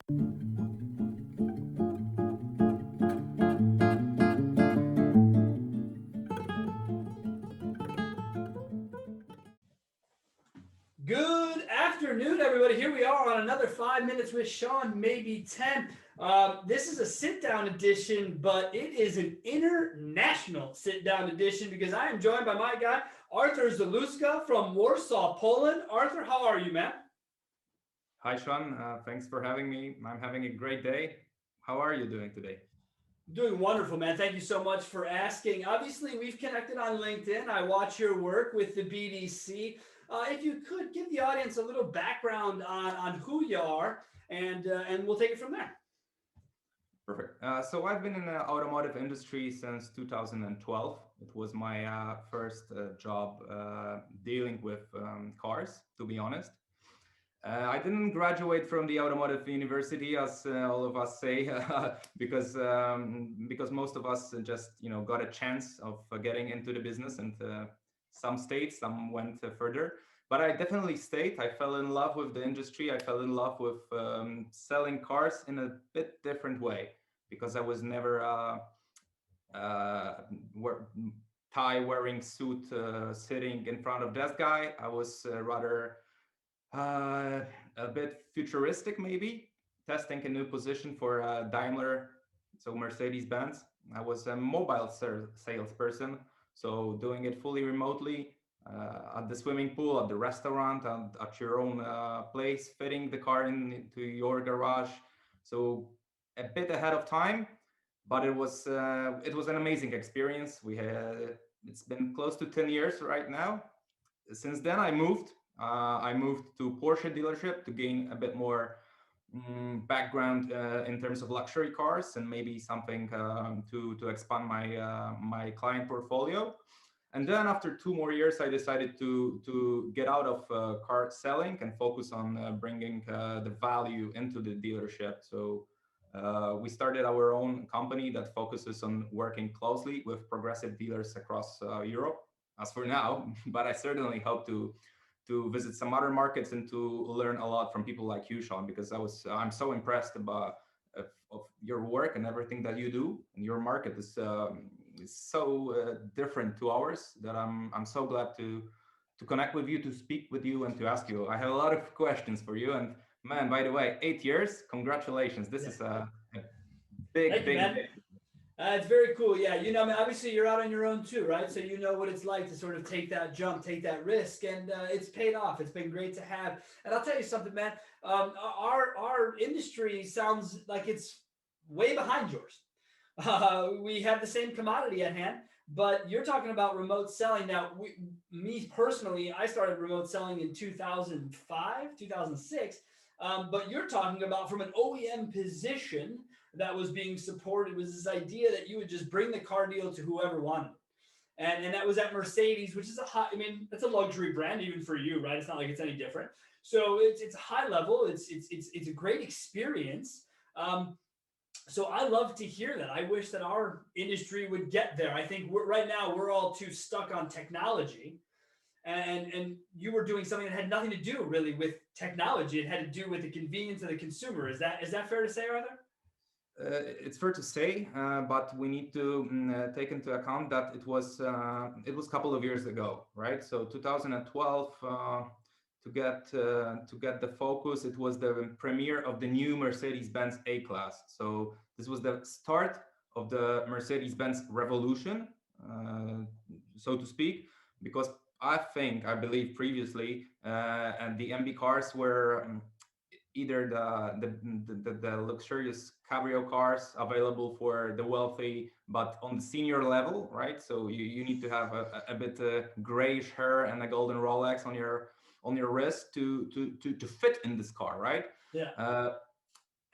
Good afternoon, everybody. Here we are on another 5 minutes with Sean, maybe 10. This is a sit down edition, but it is an international sit down edition because I am joined by my guy, Artur Zaluska from Warsaw, Poland. Artur, how are you, man? Hi, Sean. Thanks for having me. I'm having a great day. How are you doing today? Doing wonderful, man. Thank you so much for asking. Obviously, we've connected on LinkedIn. I watch your work with the BDC. If you could give the audience a little background on who you are, and we'll take it from there. Perfect. So I've been in the automotive industry since 2012. It was my first job dealing with cars, to be honest. I didn't graduate from the automotive university, as all of us say, because most of us just got a chance of getting into the business, and some stayed, some went further. But I definitely stayed. I fell in love with the industry. I fell in love with selling cars in a bit different way because I was never uh, wear, tie wearing suit sitting in front of that guy. I was rather a bit futuristic, maybe testing a new position for Daimler, so Mercedes-Benz. I was a mobile salesperson, so doing it fully remotely at the swimming pool, at the restaurant, and at your own place, fitting the car into your garage. So a bit ahead of time, but it was an amazing experience. It's been close to 10 years right now. Since then, I moved to Porsche dealership to gain a bit more background in terms of luxury cars and maybe something to expand my client portfolio. And then after 2 more years, I decided to get out of car selling and focus on bringing the value into the dealership. So we started our own company that focuses on working closely with progressive dealers across Europe, as for now. But I certainly hope to visit some other markets and to learn a lot from people like you, Sean, because I'm so impressed of your work and everything that you do. And your market is so different to ours that I'm so glad to connect with you, to speak with you, and to ask you. I have a lot of questions for you. And man, by the way, 8 years, congratulations. This Yeah. is a big, Thank you, big, man. big. It's very cool. Yeah, I mean, obviously you're out on your own too, right? So you know what it's like to sort of take that jump, take that risk, and it's paid off. It's been great to have. And I'll tell you something, man. Our industry sounds like it's way behind yours. We have the same commodity at hand, but you're talking about remote selling. Now, me personally, I started remote selling in 2005, 2006. But you're talking about from an OEM position that was being supported was this idea that you would just bring the car deal to whoever wanted it. And that was at Mercedes, which is I mean, that's a luxury brand even for you, right? It's not like it's any different. So it's high level. It's a great experience. So I love to hear that. I wish that our industry would get there. I think right now we're all too stuck on technology, and you were doing something that had nothing to do really with technology. It had to do with the convenience of the consumer. Is that fair to say, Arthur? It's fair to say, but we need to take into account that it was a couple of years ago, right? So 2012, to get the focus, it was the premiere of the new Mercedes-Benz A-Class. So this was the start of the Mercedes-Benz revolution, so to speak, because I believe previously, and the MB cars were either the luxurious cabrio cars available for the wealthy, but on the senior level, right? So you need to have a bit grayish hair and a golden Rolex on your wrist to fit in this car, right? Yeah.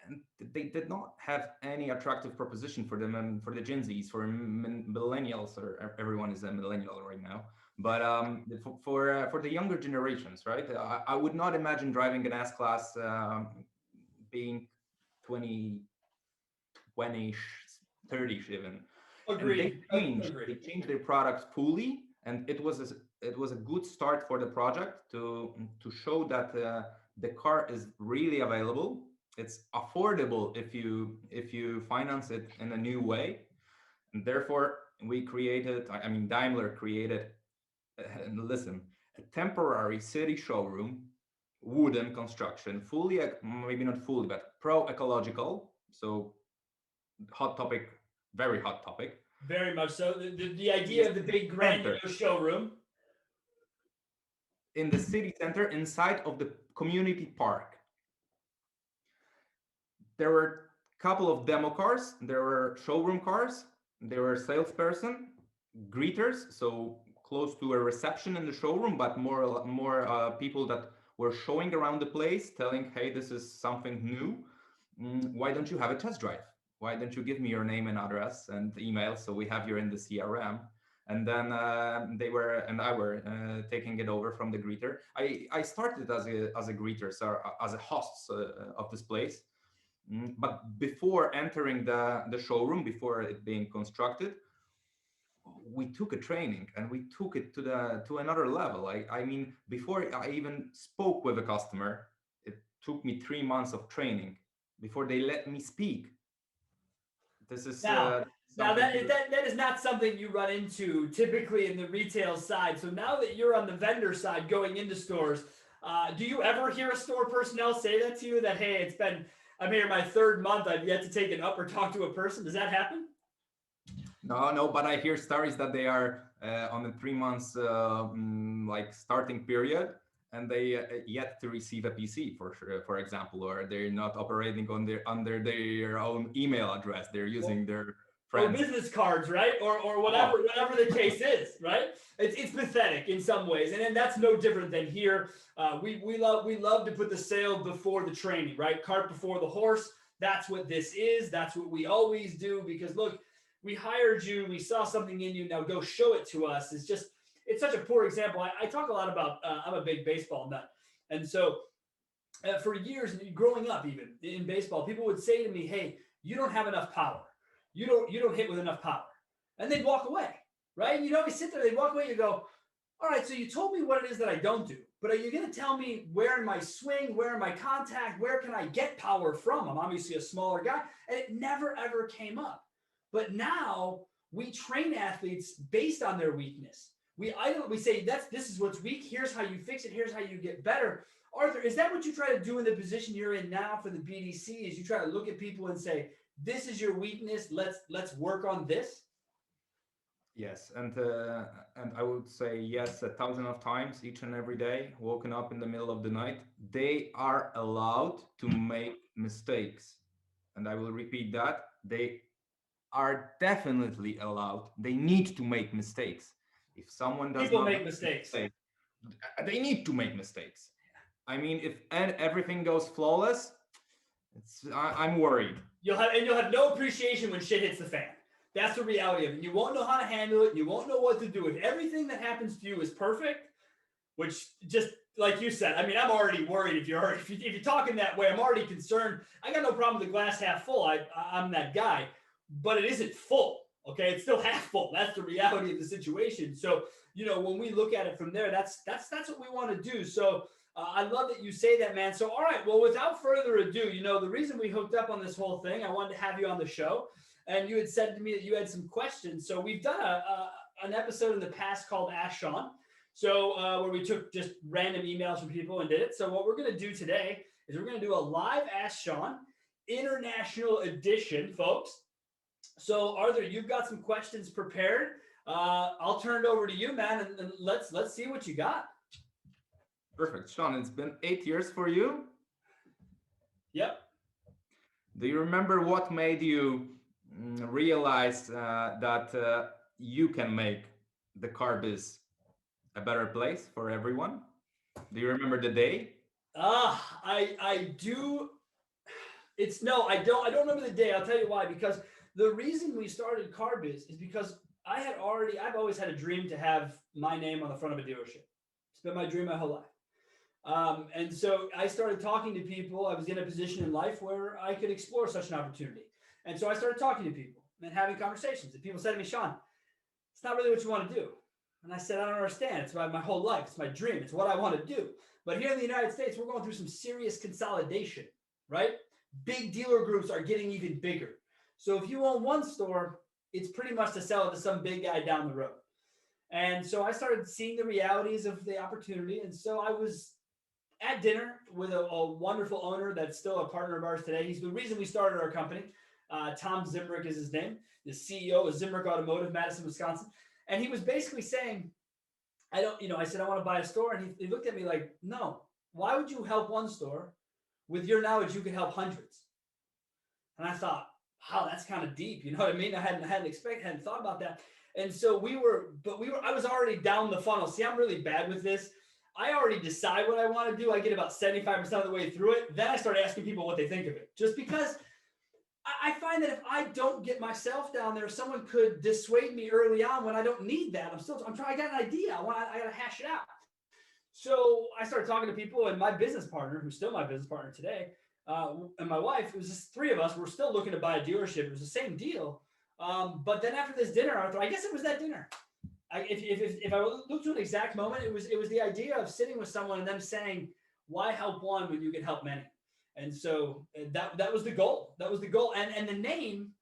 And they did not have any attractive proposition for them and for the Gen Zs, for millennials, or everyone is a millennial right now. But for the younger generations, right? I would not imagine driving an S class being 20, 20, 30 even. And Agreed. they Agreed. changed their products fully, and it was a good start for the project to show that the car is really available. it's affordable if you finance it in a new way. And therefore, we created, I mean, Daimler created, and listen, a temporary city showroom, wooden construction, fully, maybe not fully, but pro-ecological. So hot topic, very hot topic. Very much so. The In the idea of the big center, grandiose showroom. in the city center, inside of the community park. There were a couple of demo cars, there were showroom cars, there were salesperson, greeters, so close to a reception in the showroom, but more people that were showing around the place, telling, hey, this is something new. Why don't you have a test drive? Why don't you give me your name and address and email so we have you in the CRM? And then they were and I were taking it over from the greeter. I started as a greeter, so as a host of this place. But before entering the showroom, before it being constructed, we took a training and we took it to another level. I mean, before I even spoke with a customer, it took me 3 months of training before they let me speak. This is Now, now something to, that is not something you run into typically in the retail side. So now that you're on the vendor side going into stores, do you ever hear a store personnel say that to you that, hey, I'm here my third month, I've yet to take it up or talk to a person? Does that happen? no, but I hear stories that they are on the 3 months like starting period, and they yet to receive a PC, for example, or they're not operating on their under their own email address. They're using their Or friends. business cards, right? Or whatever the case is, right? It's pathetic in some ways, and that's no different than here. We love to put the sale before the training, right? Cart before the horse. That's what this is. That's what we always do, because look, we hired you, we saw something in you, now go show it to us. It's such a poor example. I talk a lot about I'm a big baseball nut, and so for years growing up, even in baseball, people would say to me, hey, you don't have enough power, you don't hit with enough power, and they'd walk away, right? And you'd always sit there, they'd walk away, and you go, all right, so you told me what it is that I don't do, but are you going to tell me where in my swing, where in my contact, where can I get power from? I'm obviously a smaller guy, and it never ever came up. But now we train athletes based on their weakness. We say this is what's weak. Here's how you fix it. Here's how you get better. Artur, is that what you try to do in the position you're in now for the BDC? Is you try to look at people and say, this is your weakness. Let's work on this. Yes, and I would say yes 1,000 of times each and every day, woken up in the middle of the night. They are allowed to make mistakes, and I will repeat that. They are definitely allowed. They need to make mistakes. If someone does People not make make mistakes. mistakes, they need to make mistakes. I mean, if everything goes flawless, I'm worried. You'll have no appreciation when shit hits the fan. That's the reality of it. You won't know how to handle it. You won't know what to do. If everything that happens to you is perfect, which just like you said, I mean, I'm already worried if you're talking that way. I'm already concerned. I got no problem with the glass half full. I'm that guy, but it isn't full. Okay, it's still half full. That's the reality of the situation. So when we look at it from there, that's what we want to do. So I love that you say that, man. So all right, well, without further ado, the reason we hooked up on this whole thing, I wanted to have you on the show, and you had said to me that you had some questions. So we've done an episode in the past called Ask Sean. So where we took just random emails from people and did it. So what we're going to do today is we're going to do a live Ask Sean international edition, folks. So Artur, you've got some questions prepared. I'll turn it over to you, man, and let's see what you got. Perfect. Sean, it's been 8 years for you. Yep. Do you remember what made you realize that you can make the car biz a better place for everyone? Do you remember the day? I do. I don't remember the day. I'll tell you why. Because the reason we started Car Biz is because I've always had a dream to have my name on the front of a dealership. It's been my dream my whole life. And so I started talking to people. I was in a position in life where I could explore such an opportunity. And so I started talking to people and having conversations. And people said to me, Sean, it's not really what you want to do. And I said, I don't understand. It's about my whole life. It's my dream. It's what I want to do. But here in the United States, we're going through some serious consolidation, right? big dealer groups are getting even bigger. So if you own one store, it's pretty much to sell it to some big guy down the road. And so I started seeing the realities of the opportunity. And so I was at dinner with a wonderful owner that's still a partner of ours today. He's the reason we started our company. Tom Zimrick is his name, the CEO of Zimrick Automotive, Madison, Wisconsin. And he was basically saying, I said, I want to buy a store. And he looked at me like, no, why would you help one store? With your knowledge, you could help hundreds. And I thought, wow, that's kind of deep. You know what I mean? I hadn't thought about that. And so I was already down the funnel. See, I'm really bad with this. I already decide what I want to do. I get about 75% of the way through it. Then I start asking people what they think of it. Just because I find that if I don't get myself down there, someone could dissuade me early on when I don't need that. I'm trying, I got an idea. I got to hash it out. So I started talking to people, and my business partner, who's still my business partner today, and my wife, it was just three of us. We're still looking to buy a dealership. It was the same deal. But then after this dinner, Arthur, I guess it was that dinner. If I look to an exact moment, it was the idea of sitting with someone and them saying, "Why help one when you can help many?" And so that was the goal. That was the goal. And the name,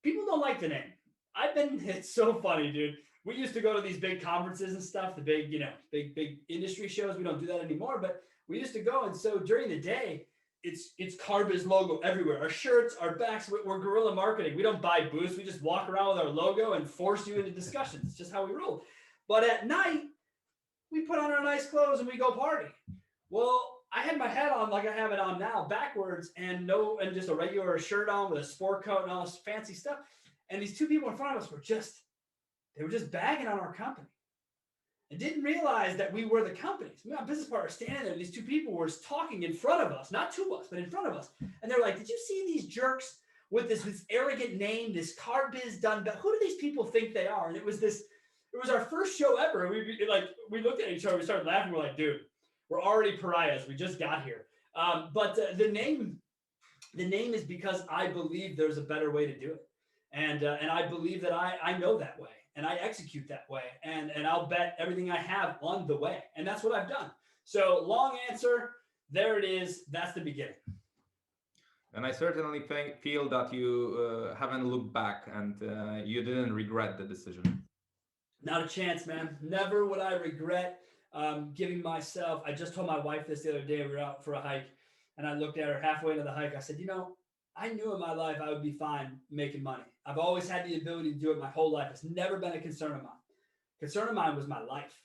people don't like the name. It's so funny, dude. We used to go to these big conferences and stuff, the big industry shows. We don't do that anymore, but we used to go. And so during the day, it's CarBiz logo everywhere. Our shirts, our backs, we're guerrilla marketing. We don't buy booths. We just walk around with our logo and force you into discussions. It's just how we roll. But at night, we put on our nice clothes and we go party. Well, I had my hat on like I have it on now, backwards, and just a regular shirt on with a sport coat and all this fancy stuff. And these two people in front of us were just bagging on our company. And didn't realize that we were the companies. My business partner standing there, and these two people were talking in front of us, not to us, but in front of us. And they're like, "Did you see these jerks with this arrogant name, this CarBiz done? Who do these people think they are?" And it was our first show ever. We looked at each other, we started laughing. We're like, "Dude, we're already pariahs. We just got here." But the name is because I believe there's a better way to do it. And I believe that I know that way. And I execute that way, and I'll bet everything I have on the way. And that's what I've done. So long answer, there it is. That's the beginning. And I certainly feel that you haven't looked back, and you didn't regret the decision. Not a chance, man. Never would I regret giving myself. I just told my wife this the other day. We were out for a hike, and I looked at her halfway into the hike. I said, I knew in my life I would be fine making money. I've always had the ability to do it my whole life. It's never been a concern of mine. Concern of mine was my life,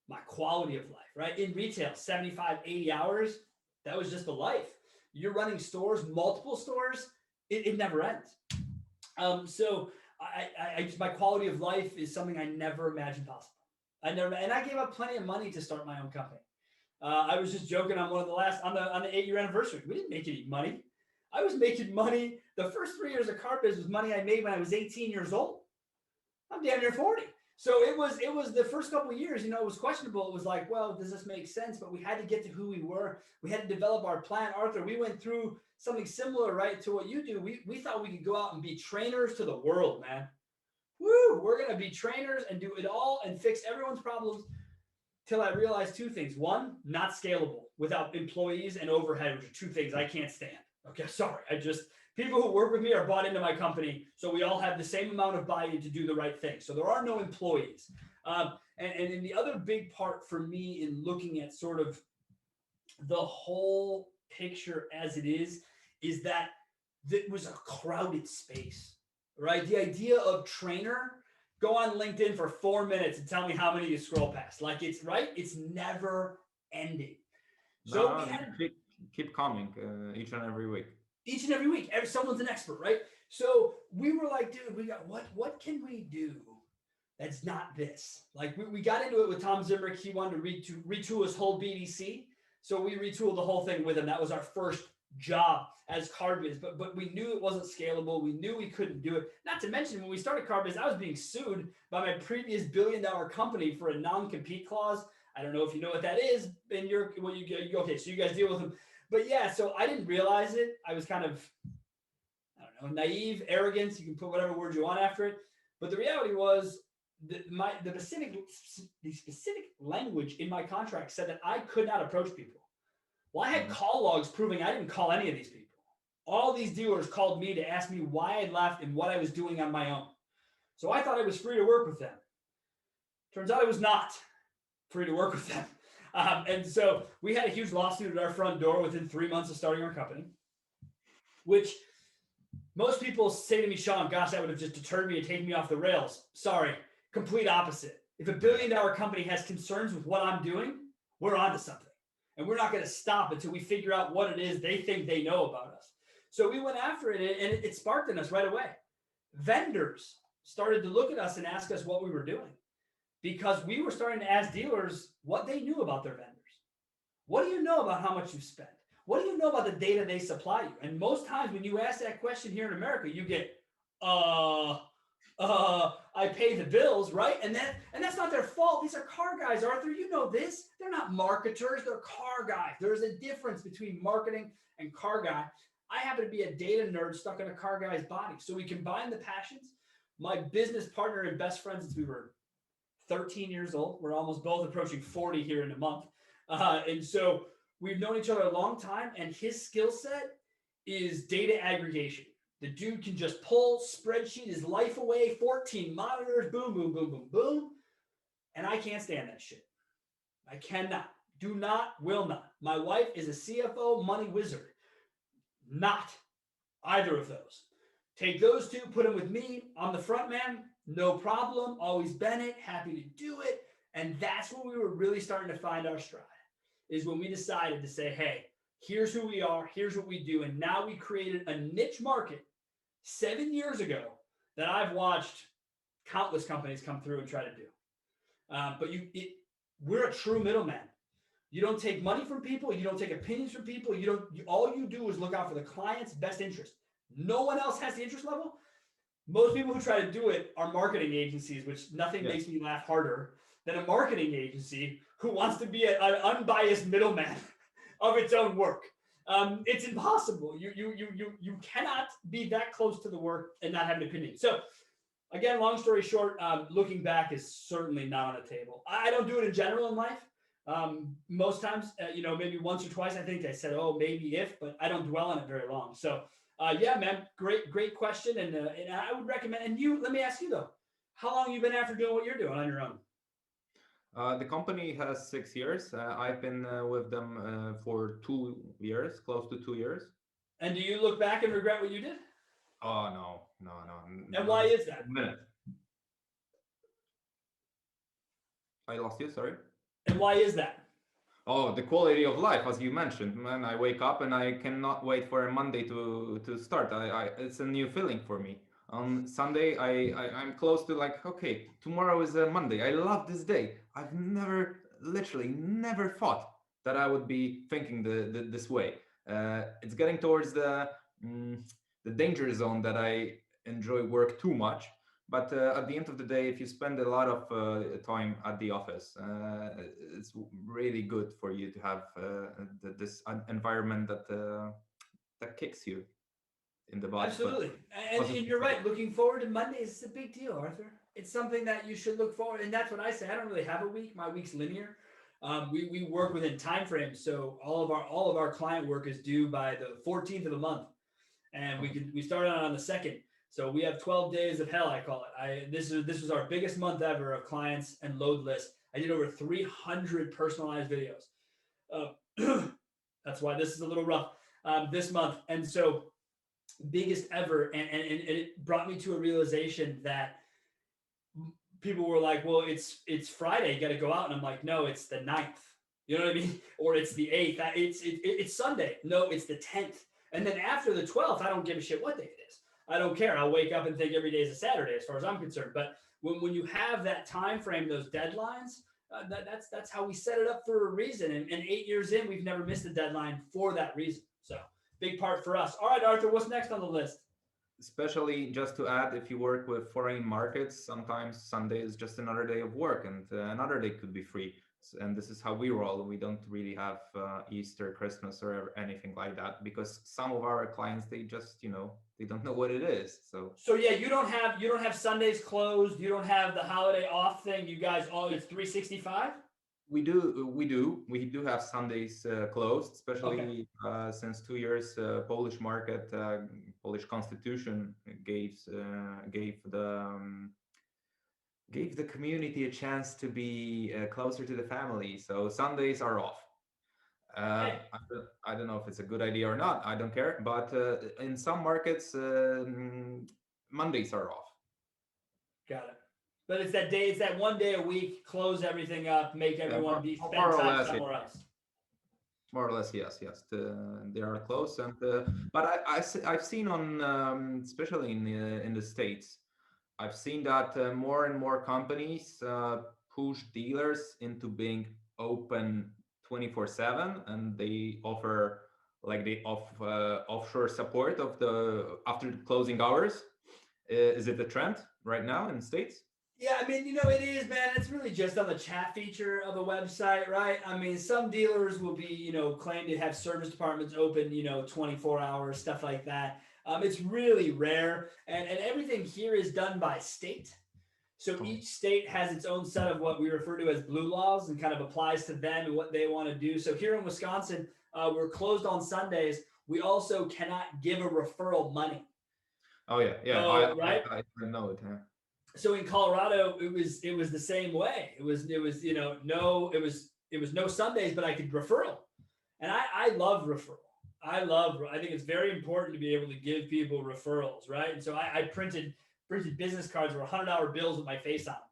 my quality of life, right? In retail, 75, 80 hours, that was just the life. You're running stores, multiple stores, it never ends. So my quality of life is something I never imagined possible. And I gave up plenty of money to start my own company. I was just joking on on the 8-year anniversary. We didn't make any money. I was making money. The first 3 years of CarBiz was money I made when I was 18 years old. I'm damn near 40. So it was the first couple of years, it was questionable. It was like, well, does this make sense? But we had to get to who we were. We had to develop our plan. Arthur, we went through something similar, right, to what you do. We thought we could go out and be trainers to the world, man. Woo! We're going to be trainers and do it all and fix everyone's problems. Till I realized two things. One, not scalable without employees and overhead, which are two things I can't stand. Okay, sorry. People who work with me are bought into my company, so we all have the same amount of buy-in to do the right thing. So there are no employees. And the other big part for me in looking at sort of the whole picture as it is that it was a crowded space, right? The idea of trainer, go on LinkedIn for 4 minutes and tell me how many you scroll past. Like it's never ending. So keep coming each and every week. Each and every week, someone's an expert, right? So we were like, dude, we got what can we do that's not this? Like we got into it with Tom Zimrick. He wanted to retool his whole BDC. So we retooled the whole thing with him. That was our first job as CarBiz, but we knew it wasn't scalable. We knew we couldn't do it. Not to mention, when we started CarBiz, I was being sued by my previous billion-dollar company for a non-compete clause. I don't know if you know what that is. And okay, so you guys deal with them. But yeah, so I didn't realize it. I was kind of, I don't know, naive, arrogance. You can put whatever word you want after it. But the reality was the specific language in my contract said that I could not approach people. Well, I had call logs proving I didn't call any of these people. all these dealers called me to ask me why I left and what I was doing on my own. So I thought I was free to work with them. Turns out I was not free to work with them. And so we had a huge lawsuit at our front door within 3 months of starting our company, which most people say to me, Sean, gosh, that would have just deterred me and taken me off the rails. Sorry, complete opposite. If $1 billion company has concerns with what I'm doing, we're onto something. And we're not going to stop until we figure out what it is they think they know about us. So we went after it, and it sparked in us right away. Vendors started to look at us and ask us what we were doing, because we were starting to ask dealers what they knew about their vendors. What do you know about how much you spend? What do you know about the data they supply you? And most times when you ask that question here in America, you get, I pay the bills, right? And that's not their fault. These are car guys, Arthur. You know this. They're not marketers. They're car guys. There's a difference between marketing and car guy. I happen to be a data nerd stuck in a car guy's body. So we combine the passions. My business partner and best friend since we were 13 years old. We're almost both approaching 40 here in a month. And so we've known each other a long time, and his skill set is data aggregation. The dude can just pull, spreadsheet his life away, 14 monitors, boom, boom, boom, boom, boom. And I can't stand that shit. I cannot, do not, will not. My wife is a CFO money wizard. Not either of those. Take those two, put them with me. I'm the front man, no problem. Always been it, happy to do it. And that's when we were really starting to find our stride, is when we decided to say, hey, here's who we are, here's what we do. And now we created a niche market 7 years ago that I've watched countless companies come through and try to do. But we're a true middleman. You don't take money from people. You don't take opinions from people. All you do is look out for the client's best interest. No one else has the interest level. Most people who try to do it are marketing agencies, which nothing makes me laugh harder than a marketing agency who wants to be an unbiased middleman of its own work. It's impossible. You cannot be that close to the work and not have an opinion. So again, long story short, looking back is certainly not on the table. I don't do it in general in life. Most times, maybe once or twice, I think I said, oh, maybe if, but I don't dwell on it very long. So yeah, man, great question. And I would recommend, and let me ask you though, how long have you been after doing what you're doing on your own? The company has 6 years. I've been with them for 2 years, close to 2 years. And do you look back and regret what you did? Oh, no. And why is that? A minute. I lost you, sorry. And why is that? Oh, the quality of life, as you mentioned, man. I wake up and I cannot wait for a Monday to start. It's a new feeling for me. On Sunday, I'm close to like, okay, tomorrow is a Monday. I love this day. I've literally never thought that I would be thinking this way. It's getting towards the danger zone that I enjoy work too much. But at the end of the day, if you spend a lot of time at the office, it's really good for you to have this environment that kicks you in the butt. Absolutely. And you're right. Looking forward to Mondays is a big deal, Arthur. It's something that you should look forward. And that's what I say. I don't really have a week. My week's linear. We work within time frames. So all of our client work is due by the 14th of the month. And we start on the 2nd. So we have 12 days of hell, I call it. This was our biggest month ever of clients and load lists. I did over 300 personalized videos. That's why this is a little rough this month. And so biggest ever. And it brought me to a realization that people were like, well, it's Friday, you got to go out. And I'm like, no, it's the 9th. You know what I mean? Or it's the 8th. It's Sunday. No, it's the 10th. And then after the 12th, I don't give a shit what day it is. I don't care. I'll wake up and think every day is a Saturday as far as I'm concerned. But when you have that time frame, those deadlines, that's how we set it up for a reason. And 8 years in, we've never missed a deadline for that reason. So big part for us. All right, Arthur, what's next on the list? Especially just to add, if you work with foreign markets, sometimes Sunday is just another day of work and another day could be free. And this is how we roll. We don't really have Easter, Christmas, or anything like that because some of our clients, they just, they don't know what it is. So yeah, you don't have Sundays closed. You don't have the holiday off thing. You guys it's 365. We do have Sundays closed, Okay. especially since 2 years Polish market, Polish constitution gave the community a chance to be closer to the family. So Sundays are off. Hey, I don't know if it's a good idea or not. I don't care. But in some markets, Mondays are off. got it. But it's that day. It's that one day a week. Close everything up. Make Yeah, everyone be spend more or time less, somewhere else. more or less, yes, yes. They are close, and but I've seen on especially in the States, I've seen that more and more companies push dealers into being open 24/7, and they offer like offshore support of the after the closing hours. Is it a trend right now in the States? Yeah, I mean, it is, man. It's really just on the chat feature of a website, right? I mean, some dealers will be, claim to have service departments open, 24 hours, stuff like that. It's really rare. And everything here is done by state. So Oh. each state has its own set of what we refer to as blue laws and kind of applies to them and what they want to do. So here in Wisconsin, we're closed on Sundays. We also cannot give a referral money. Oh yeah, yeah. So, right? I know it. Huh? So in Colorado, it was the same way. It was no it was no Sundays, but I could referral, and I love referral. I think it's very important to be able to give people referrals, right? And so I printed business cards with $100 bills with my face on them,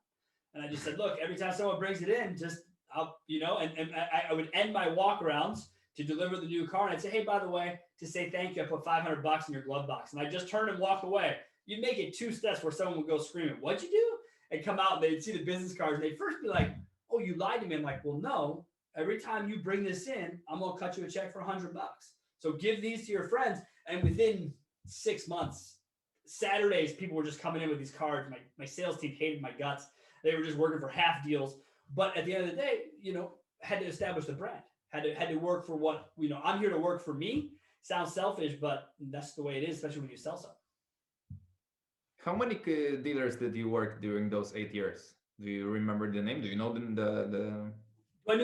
and I just said, look, every time someone brings it in, just I would end my walk arounds to deliver the new car, and I'd say, hey, by the way, to say thank you, I put $500 in your glove box, and I just turn and walk away. You'd make it two steps where someone would go screaming, what'd you do? And come out and they'd see the business cards and they'd first be like, oh, you lied to me. I'm like, well, no, every time you bring this in, I'm going to cut you a check for $100. So give these to your friends. And within 6 months, Saturdays, people were just coming in with these cards. My sales team hated my guts. They were just working for half deals. But at the end of the day, had to establish the brand, had to work for what, I'm here to work for me. Sounds selfish, but that's the way it is, especially when you sell something. How many dealers did you work during those 8 years? Do you remember the name? Do you know the Do I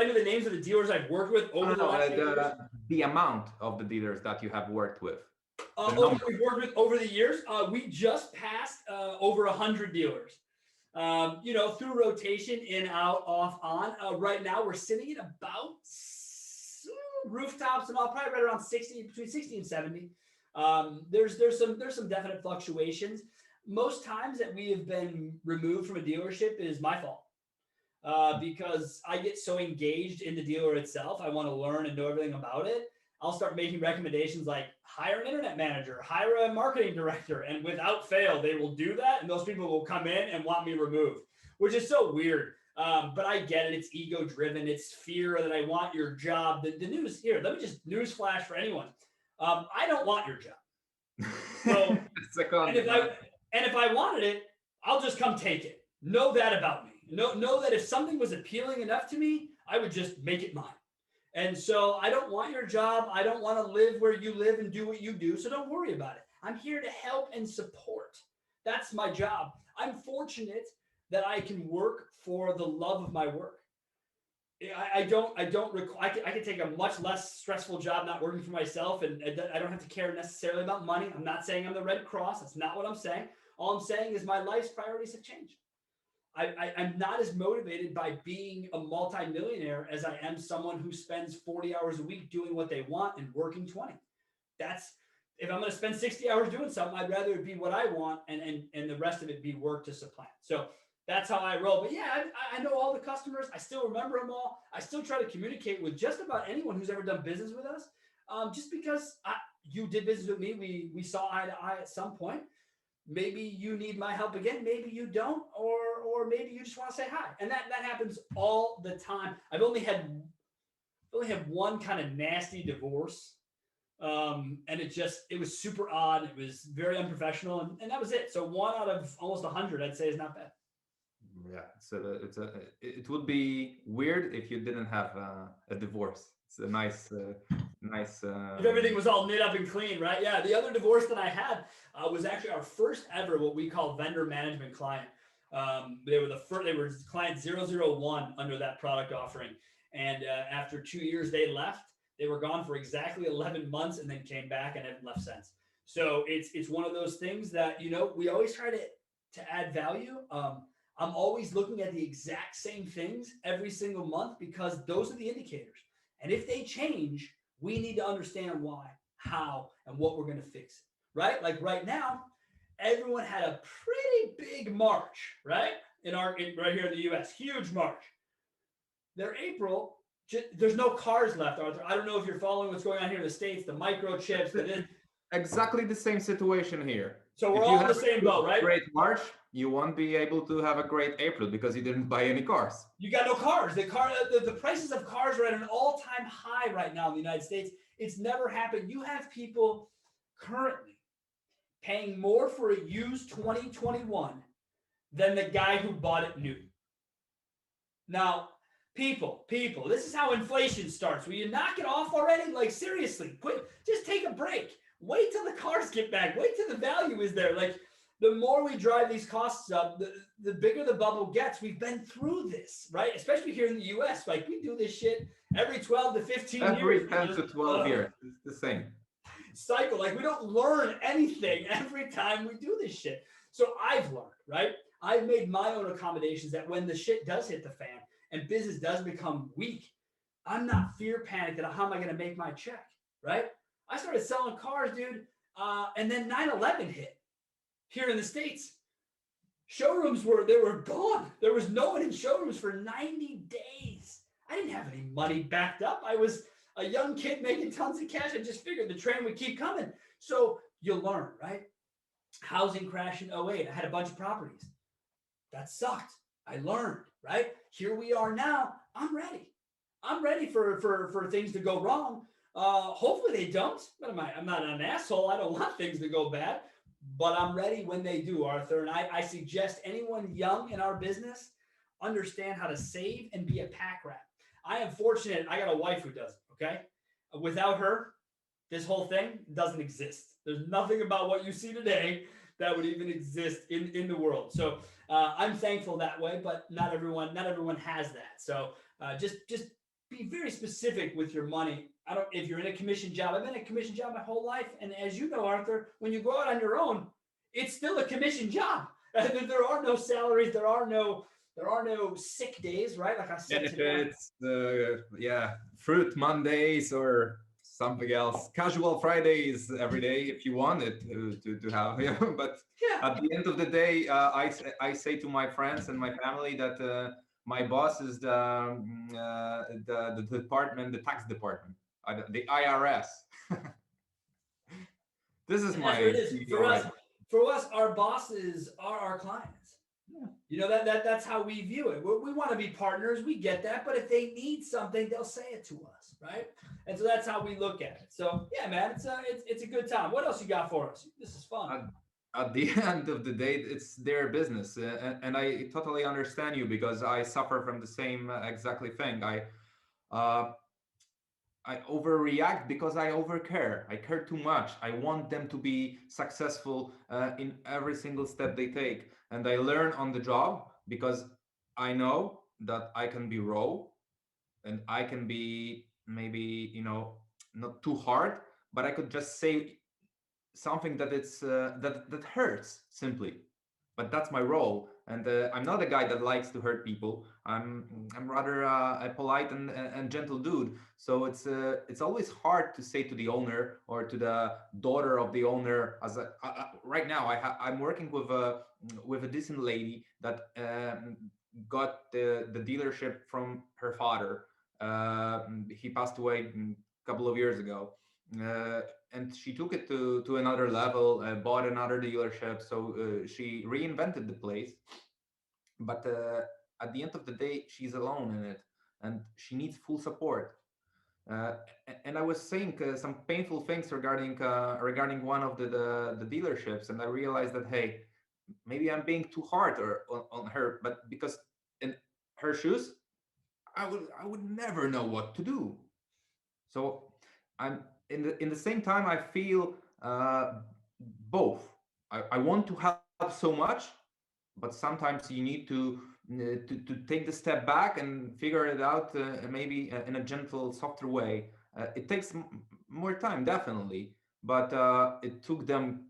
know the names of the dealers I've worked with over the no, last 8 years? the amount of the dealers that you have worked with? The That number. we've worked with over the years. We just passed over 100 dealers. Through rotation, in, out, off, on. Right now, we're sitting at about rooftops and all, probably right around 60, between 60 and 70. There's some definite fluctuations. Most times that we have been removed from a dealership is my fault. Because I get so engaged in the dealer itself. I want to learn and know everything about it. I'll start making recommendations like hire an internet manager, hire a marketing director, and without fail, they will do that. And those people will come in and want me removed, which is so weird. But I get it. It's ego driven. It's fear that I want your job. The news here, let me just newsflash for anyone. I don't want your job. So, and if I wanted it, I'll just come take it. Know that about me. Know that if something was appealing enough to me, I would just make it mine. And so I don't want your job. I don't want to live where you live and do what you do. So don't worry about it. I'm here to help and support. That's my job. I'm fortunate that I can work for the love of my work. I can take a much less stressful job not working for myself, and I don't have to care necessarily about money. I'm not saying I'm the Red Cross. That's not what I'm saying. All I'm saying is my life's priorities have changed. I'm not as motivated by being a multimillionaire as I am someone who spends 40 hours a week doing what they want and working 20. That's if I'm going to spend 60 hours doing something, I'd rather it be what I want and the rest of it be work to supplant. So that's how I roll. But yeah, I know all the customers. I still remember them all. I still try to communicate with just about anyone who's ever done business with us. Just because you did business with me, we saw eye to eye at some point. Maybe you need my help again. Maybe you don't, or maybe you just want to say hi. And that happens all the time. I've only had one kind of nasty divorce. And it was super odd. It was very unprofessional, and that was it. So 1 out of almost 100, I'd say, is not bad. Yeah, it would be weird if you didn't have a divorce. It's a nice. If everything was all knit up and clean, right? Yeah. The other divorce that I had was actually our first ever what we call vendor management client. They were the first. They were client 001 under that product offering, and after 2 years, they left. They were gone for exactly 11 months, and then came back and haven't left since. So it's one of those things that we always try to add value. I'm always looking at the exact same things every single month because those are the indicators. And if they change, we need to understand why, how, and what we're going to fix it. Right? Like right now, everyone had a pretty big March, right? Right here in the U.S., huge March. Their April, there's no cars left, Arthur. I don't know if you're following what's going on here in the States, the microchips, Exactly the same situation here. So we're If you all in have the same boat, a right? great March, you won't be able to have a great April because you didn't buy any cars. You got no cars. The prices of cars are at an all-time high right now in the United States. It's never happened. You have people currently paying more for a used 2021 than the guy who bought it new. Now, people, this is how inflation starts. Will you knock it off already? Like, seriously, quit. Just take a break. Wait till the cars get back. Wait till the value is there. Like, the more we drive these costs up, the bigger the bubble gets. We've been through this, right? Especially here in the US. Like, we do this shit every 12 to 15 Every years. 10 to 12 years, it's the same. Cycle. Like, we don't learn anything every time we do this shit. So I've learned, right? I've made my own accommodations that when the shit does hit the fan and business does become weak, I'm not fear panicked that how am I going to make my check, right? I started selling cars, dude, and then 9/11 hit here in the States. Showrooms were gone. There was no one in showrooms for 90 days. I didn't have any money backed up. I was a young kid making tons of cash. I just figured the train would keep coming. So you learn, right? Housing crash in '08. I had a bunch of properties. That sucked. I learned, right? Here we are now. I'm ready. I'm ready for things to go wrong. Hopefully they don't. But I'm not an asshole. I don't want things to go bad. But I'm ready when they do, Arthur. And I suggest anyone young in our business understand how to save and be a pack rat. I am fortunate. I got a wife who does it, okay? Without her, this whole thing doesn't exist. There's nothing about what you see today that would even exist in the world. So I'm thankful that way, but not everyone has that. So just be very specific with your money. I don't if you're in a commission job. I've been in a commission job my whole life, and as you know, Arthur, when you go out on your own, it's still a commission job. There are no salaries. There are no sick days, right? Like I said, benefits, fruit Mondays or something else, casual Fridays every day if you want it to have. But yeah. At the end of the day, I say to my friends and my family that my boss is the department, the tax department, the IRS. This is And my that's what it is CEO for us. right now. For us, our bosses are our clients. Yeah. That's how we view it. We want to be partners. We get that, but if they need something, they'll say it to us, right? And so that's how we look at it. So yeah, man, it's a good time. What else you got for us? This is fun. At the end of the day, it's their business, and I totally understand you because I suffer from the same exactly thing. Uh, I overreact because I overcare. I care too much. I want them to be successful in every single step they take. And I learn on the job because I know that I can be raw and I can be maybe, not too hard, but I could just say something that that hurts simply. But that's my role, and I'm not a guy that likes to hurt people. I'm rather a polite and gentle dude. So it's always hard to say to the owner or to the daughter of the owner. Right now, I'm working with a decent lady that got the dealership from her father. He passed away a couple of years ago. Uh, and she took it to another level, bought another dealership. So she reinvented the place, but at the end of the day, she's alone in it, and she needs full support. Uh, and I was saying some painful things regarding one of the dealerships, and I realized that hey, maybe I'm being too hard on her, but because in her shoes, I would never know what to do. So I'm in the same time I feel both. I want to help so much, but sometimes you need to take the step back and figure it out, maybe in a gentle, softer way. It takes more time, definitely, but it took them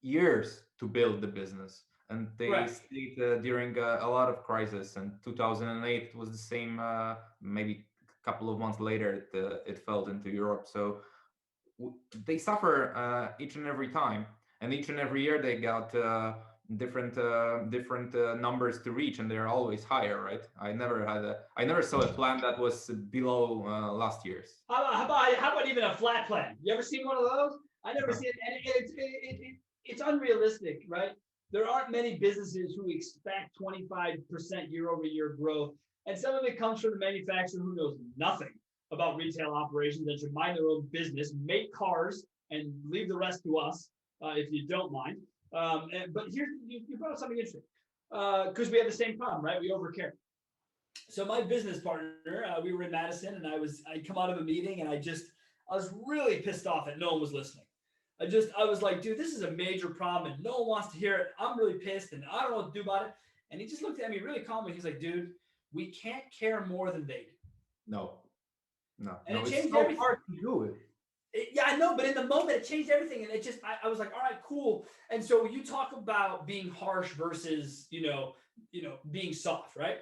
years to build the business, and they Correct. stayed during a lot of crisis. And 2008 was the same. Maybe a couple of months later, it fell into Europe. So they suffer each and every time, and each and every year they got different numbers to reach, and they're always higher, right? I never saw a plan that was below last year's. How about even a flat plan? You ever seen one of those? I never see it, and it's unrealistic, right? There aren't many businesses who expect 25% year over year growth, and some of it comes from the manufacturer who knows nothing about retail operations and should mind their own business, make cars, and leave the rest to us, if you don't mind. But here you brought up something interesting, because we have the same problem, right? We overcare. So my business partner, we were in Madison, and I'd come out of a meeting, and I was really pissed off that no one was listening. I was like, dude, this is a major problem, and no one wants to hear it. I'm really pissed, and I don't know what to do about it. And he just looked at me really calmly. He's like, dude, we can't care more than they do. No, no, And no. it It's changed so everything. hard to do it. Yeah, I know, but in the moment, it changed everything, and I was like, all right, cool. And so you talk about being harsh versus, being soft, right?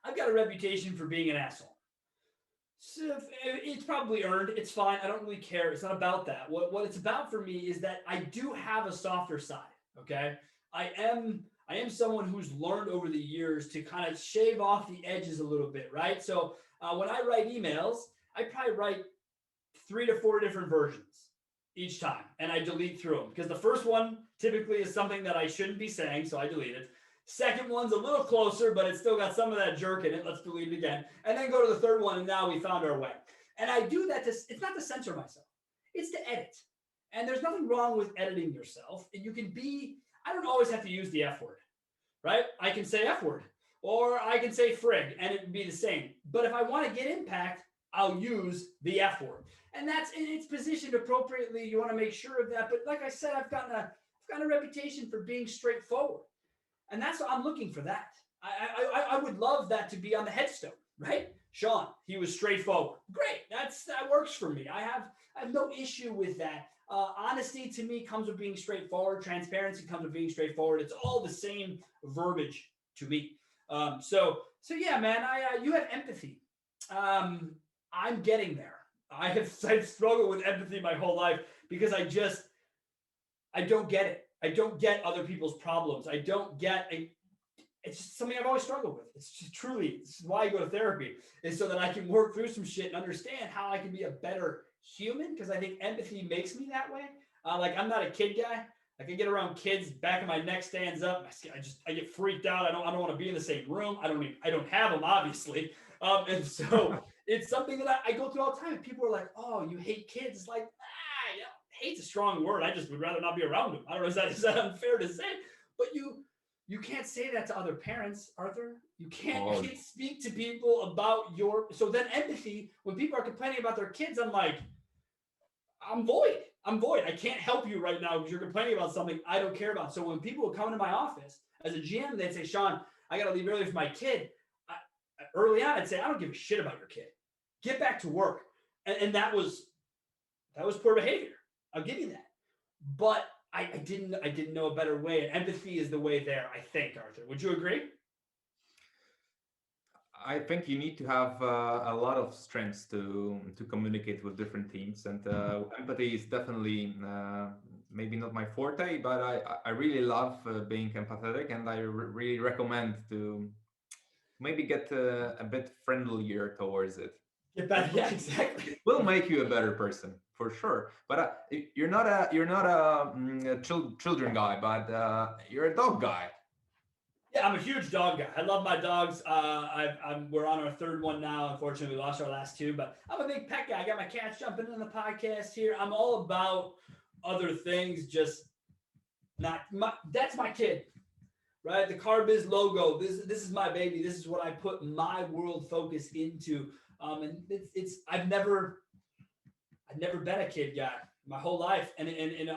I've got a reputation for being an asshole. So it's probably earned. It's fine. I don't really care. It's not about that. What it's about for me is that I do have a softer side. Okay, I am someone who's learned over the years to kind of shave off the edges a little bit, right? So when I write emails, I probably write 3 to 4 different versions each time, and I delete through them because the first one typically is something that I shouldn't be saying, so I delete it. Second one's a little closer, but it's still got some of that jerk in it. Let's delete it again. And then go to the third one, and now we found our way. And I do that it's not to censor myself, it's to edit. And there's nothing wrong with editing yourself. And I don't always have to use the F word, right? I can say F word or I can say frig and it would be the same. But if I want to get impact, I'll use the F word. And that's in its positioned appropriately. You want to make sure of that. But like I said, I've gotten a reputation for being straightforward. And that's what I'm looking for that. I would love that to be on the headstone, right? Sean, he was straightforward. Great. That works for me. I have no issue with that. Honesty to me comes with being straightforward. Transparency comes with being straightforward. It's all the same verbiage to me. So yeah, man. You have empathy. I'm getting there. I've struggled with empathy my whole life because I don't get it. I don't get other people's problems. I don't get it's just something I've always struggled with. It's just truly, this is why I go to therapy, is so that I can work through some shit and understand how I can be a better human. Because I think empathy makes me that way. Like I'm not a kid guy. I can get around kids, back of my neck stands up. I get freaked out. I don't want to be in the same room. I don't have them obviously. And so it's something that I go through all the time. People are like, "Oh, you hate kids?" It's like, hate's a strong word. I just would rather not be around them. I don't know. Is that unfair to say? But you can't say that to other parents, Arthur. You can't speak to people about your. So then empathy, when people are complaining about their kids, I'm like, I'm void. I'm void. I can't help you right now because you're complaining about something I don't care about. So when people would come into my office as a GM, they'd say, Sean, I got to leave early for my kid. Early on, I'd say, I don't give a shit about your kid. Get back to work. And that was poor behavior. I'll give you that. But I didn't know a better way. And empathy is the way there, I think, Arthur. Would you agree? I think you need to have a lot of strengths to communicate with different teams, and empathy is definitely maybe not my forte, but I really love being empathetic, and I really recommend to maybe get a bit friendlier towards it. Get It back. will, Yeah, exactly. it will make you a better person for sure. But you're not a children guy, but you're a dog guy. Yeah, I'm a huge dog guy. I love my dogs. We're on our third one now. Unfortunately, we lost our last two, but I'm a big pet guy. I got my cats jumping in the podcast here. I'm all about other things, just not my. That's my kid, right? The Carbiz logo. This is my baby. This is what I put my world focus into. And it's I've never been a kid guy my whole life, and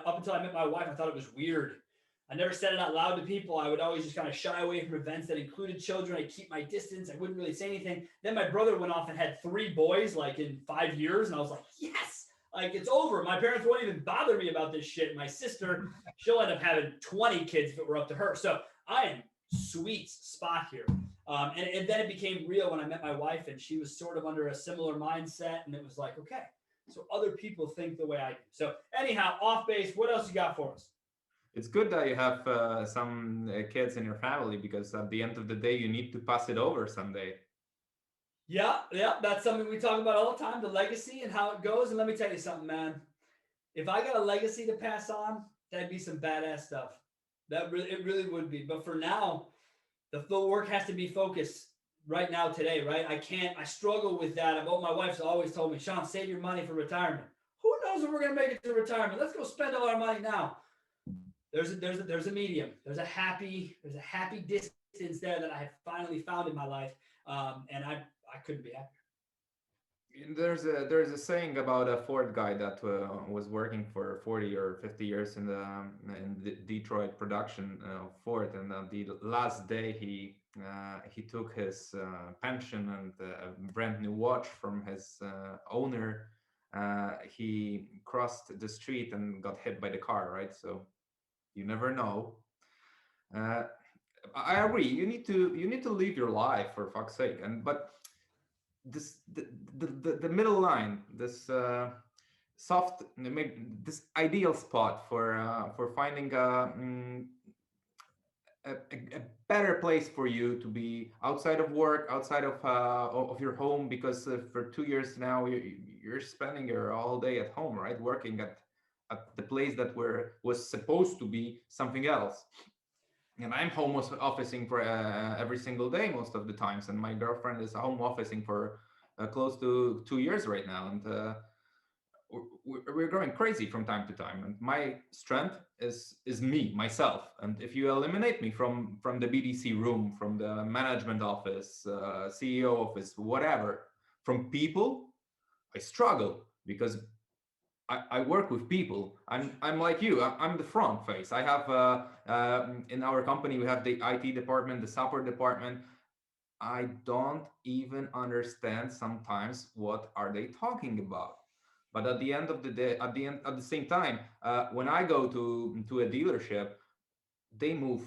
up until I met my wife, I thought it was weird. I never said it out loud to people. I would always just kind of shy away from events that included children. I'd keep my distance. I wouldn't really say anything. Then my brother went off and had 3 boys like in 5 years. And I was like, yes, like it's over. My parents won't even bother me about this shit. My sister, she'll end up having 20 kids if it were up to her. So I am sweet spot here. And then it became real when I met my wife, and she was sort of under a similar mindset. And it was like, okay, so other people think the way I do. So anyhow, off base, what else you got for us? It's good that you have some kids in your family, because at the end of the day, you need to pass it over someday. Yeah, yeah, that's something we talk about all the time, the legacy and how it goes. And let me tell you something, man. If I got a legacy to pass on, that'd be some badass stuff. It really would be. But for now, the work has to be focused right now, today, right? I struggle with that. My wife's always told me, Sean, save your money for retirement. Who knows if we're gonna make it to retirement? Let's go spend all our money now. There's a medium. There's a happy distance there that I have finally found in my life. And I couldn't be happier. There's a saying about a Ford guy that was working for 40 or 50 years in the Detroit production of Ford, and the last day he took his pension and a brand new watch from his owner. He crossed the street and got hit by the car, right? So you never know. Uh, I agree. You need to live your life, for fuck's sake. And but this the middle line, this soft, maybe this ideal spot for finding a better place for you to be outside of work, outside of your home, because for 2 years now you're spending your all day at home, right, working at the place that was supposed to be something else. And I'm home officing for every single day most of the times, and my girlfriend is home officing for close to 2 years right now, and we're going crazy from time to time. And my strength is me, myself. And if you eliminate me from the BDC room, from the management office, CEO office, whatever, from people, I struggle, because I work with people. I'm like you. I'm the front face. I have in our company we have the IT department, the support department. I don't even understand sometimes what are they talking about. But at the end of the day, at the same time, when I go to a dealership, they move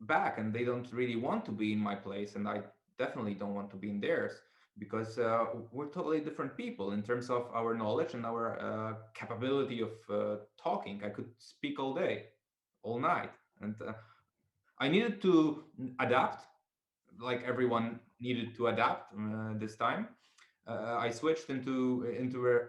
back and they don't really want to be in my place, and I definitely don't want to be in theirs, because we're totally different people in terms of our knowledge and our capability of talking. I could speak all day, all night, and I needed to adapt, like everyone needed to adapt this time. I switched into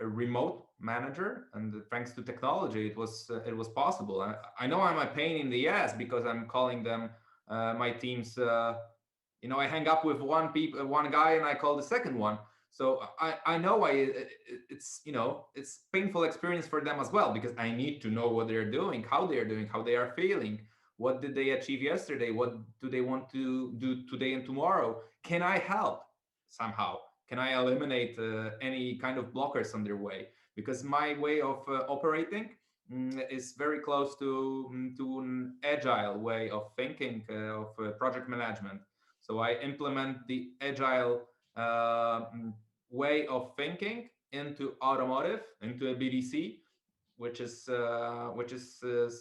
a remote manager, and thanks to technology, it was possible. I know I'm a pain in the ass, because I'm calling them my teams. I hang up with one guy, and I call the second one. So I know it's painful experience for them as well, because I need to know what they're doing, how they are feeling, what did they achieve yesterday, what do they want to do today and tomorrow. Can I help somehow? Can I eliminate any kind of blockers on their way? Because my way of operating is very close to an agile way of thinking of project management. So I implement the agile uh, way of thinking into automotive, into a BDC, which is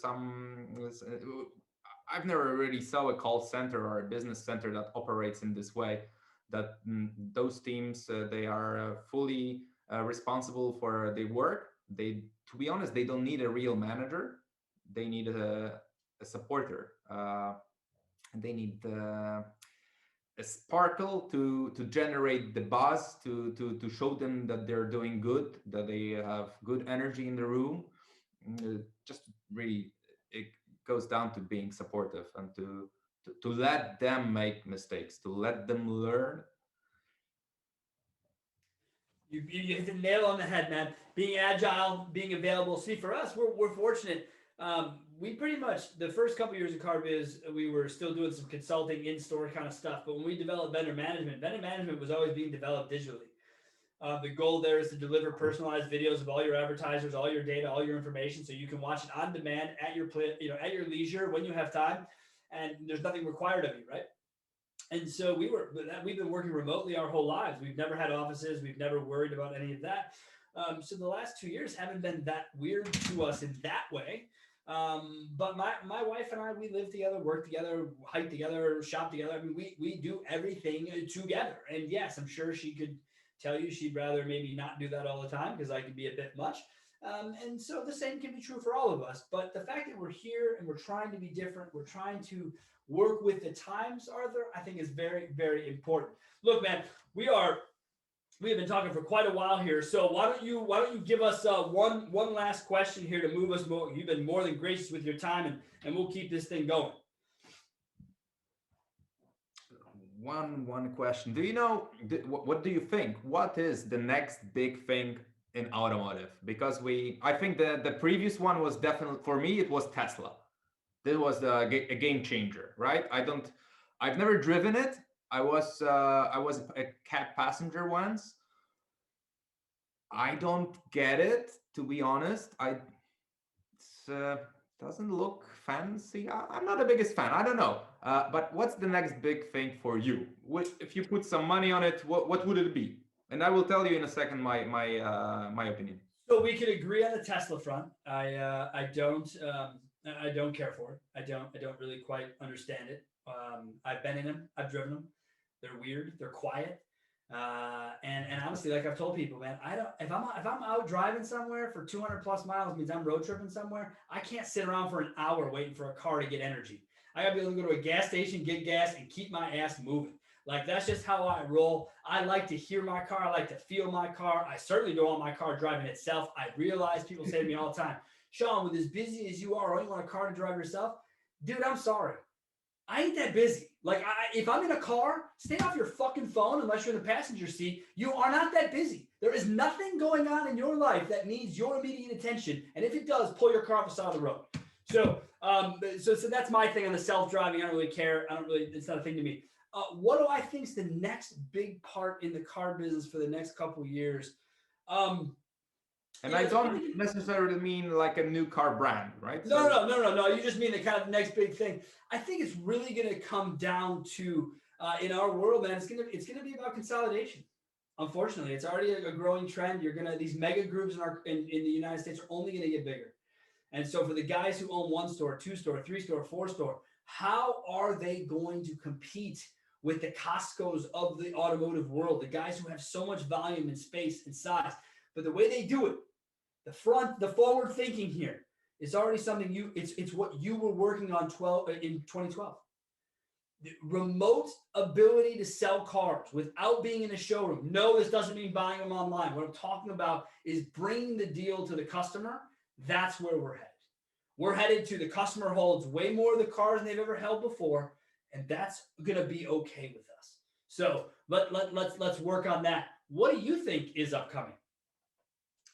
some. I've never really saw a call center or a business center that operates in this way. That those teams, they are fully responsible for their work. To be honest, they don't need a real manager. They need a supporter. They need a sparkle to generate the buzz, to show them that they're doing good, that they have good energy in the room. Just really, it goes down to being supportive, and to let them make mistakes, to let them learn. You hit the nail on the head, man. Being agile, being available. See, for us, we're fortunate. We pretty much, the first couple years of CarBiz, we were still doing some consulting in store kind of stuff. But when we developed vendor management was always being developed digitally. The goal there is to deliver personalized videos of all your advertisers, all your data, all your information, so you can watch it on demand at your at your leisure when you have time, and there's nothing required of you, right? And so we've been working remotely our whole lives. We've never had offices. We've never worried about any of that. So the last 2 years haven't been that weird to us in that way. But my wife and I, we live together, work together, hike together, shop together. I mean, we do everything together. And yes, I'm sure she could tell you she'd rather maybe not do that all the time because I could be a bit much. And so the same can be true for all of us. But the fact that we're here and we're trying to be different, we're trying to work with the times, Arthur, I think is very, very important. Look, man, we have been talking for quite a while here. So why don't you give us one last question here to move us more? You've been more than gracious with your time, and we'll keep this thing going. One question. Do you know what do you think? What is the next big thing in automotive? Because I think the previous one was definitely, for me, it was Tesla. This was a game changer, right? I've never driven it. I was a cab passenger once. I don't get it, to be honest. It doesn't look fancy. I'm not the biggest fan. I don't know. But what's the next big thing for you? If you put some money on it, what would it be? And I will tell you in a second my opinion. So we could agree on the Tesla front. I don't care for it. I don't really quite understand it. I've been in them. I've driven them. They're weird. They're quiet. And honestly, like I've told people, man, I don't, if I'm out driving somewhere for 200 plus miles, means I'm road tripping somewhere. I can't sit around for an hour waiting for a car to get energy. I gotta be able to go to a gas station, get gas, and keep my ass moving. Like, that's just how I roll. I like to hear my car. I like to feel my car. I certainly don't want my car driving itself. I realize people say to me all the time, Sean, with as busy as you are, you want a car to drive yourself? Dude, I'm sorry. I ain't that busy. Like, if I'm in a car, stay off your fucking phone unless you're in the passenger seat. You are not that busy. There is nothing going on in your life that needs your immediate attention. And if it does, pull your car off the side of the road. So that's my thing on the self-driving. I don't really care. It's not a thing to me. What do I think is the next big part in the car business for the next couple of years? And I don't necessarily mean like a new car brand, right? No. You just mean the kind of next big thing. I think it's really going to come down to in our world, man. It's gonna be about consolidation. Unfortunately, it's already a growing trend. These mega groups in the United States are only going to get bigger. And so for the guys who own one store, two store, three store, four store, how are they going to compete with the Costco's of the automotive world, the guys who have so much volume and space and size? But the way they do it, the forward thinking here is already something it's what you were working on in 2012. The remote ability to sell cars without being in a showroom. No, this doesn't mean buying them online. What I'm talking about is bringing the deal to the customer. That's where we're headed. We're headed to the customer holds way more of the cars than they've ever held before, and that's going to be okay with us. So let's work on that. What do you think is upcoming?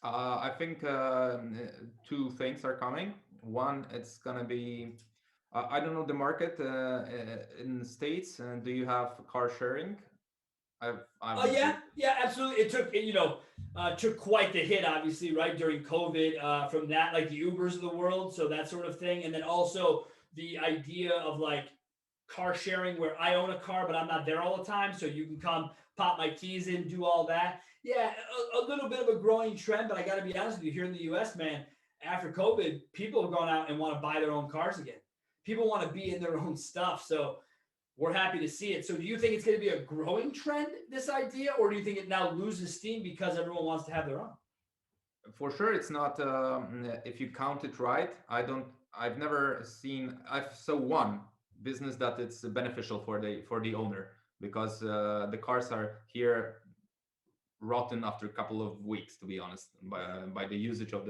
I think two things are coming. One, it's gonna be I don't know the market in the States. Do you have car sharing? Yeah, absolutely. Took quite the hit, obviously, right, during COVID, from that, like the Ubers of the world, so that sort of thing, and then also the idea of like car sharing where I own a car, but I'm not there all the time, so you can come pop my keys in, do all that. Yeah, a little bit of a growing trend, but I got to be honest with you, here in the U.S., man, after COVID, people have gone out and want to buy their own cars again. People want to be in their own stuff, so we're happy to see it. So do you think it's going to be a growing trend, this idea, or do you think it now loses steam because everyone wants to have their own? For sure, it's not. If you count it right, I've never seen. I've saw one business that it's beneficial for the owner, because the cars are here rotten after a couple of weeks, to be honest, by the usage of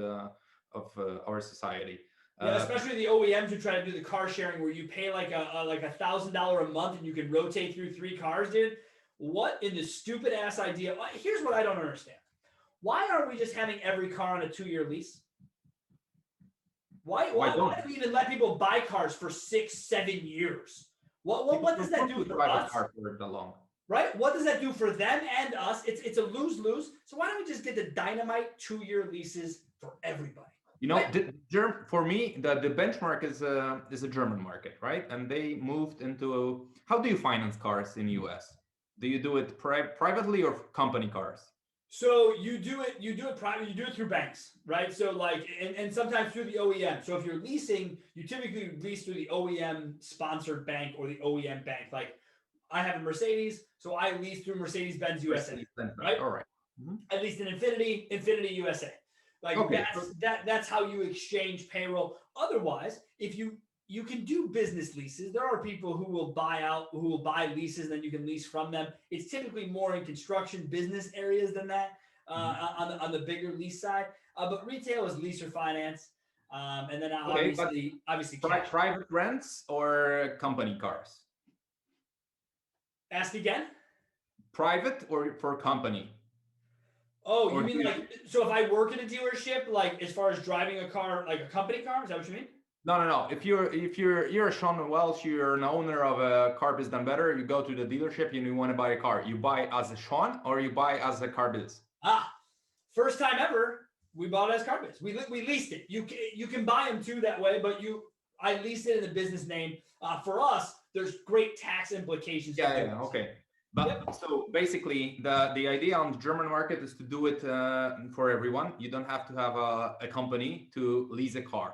our society. Yeah, especially the OEMs who try to do the car sharing where you pay like $1,000 a month and you can rotate through 3 cars, dude. What in the stupid ass idea? Here's what I don't understand. Why aren't we just having every car on a 2-year lease? Why do we even let people buy cars for 6-7 years? What does that do for us? Car for that long. right? What does that do for them and us? It's a lose lose. So why don't we just get the dynamite 2-year leases for everybody, You know, right? for me, the benchmark is a German market, right? And they moved into, how do you finance cars in US? Do you do it privately or company cars? So you do it private, you do it through banks, right? So like, and sometimes through the OEM. So if you're leasing, you typically lease through the OEM sponsored bank or the OEM bank. Like I have a Mercedes, so I lease through Mercedes-Benz USA, right? All right. Mhm. At least in Infinity USA. Like Okay. So, that's how you exchange payroll. Otherwise, if you can do business leases. There are people who will buy leases, and then you can lease from them. It's typically more in construction business areas than that mhm. on the bigger lease side. But retail is lease or finance, and then Okay, but obviously cash. private rents or company cars? Ask again. Private or for company? Oh, you Or do mean you, like so? If I work in a dealership, like as far as driving a car, like a company car, is that what you mean? no. If you're a Sean Welsh, you're an owner of a car biz done better. You go to the dealership and you want to buy a car. You buy as a Sean or you buy as a car biz. Ah, first time ever, we bought it as carpets. We leased it. You can buy them too that way, but I leased it in the business name. For us, there's great tax implications to doing so. Okay. Yep. But so basically, the idea on the German market is to do it for everyone. You don't have to have a company to lease a car.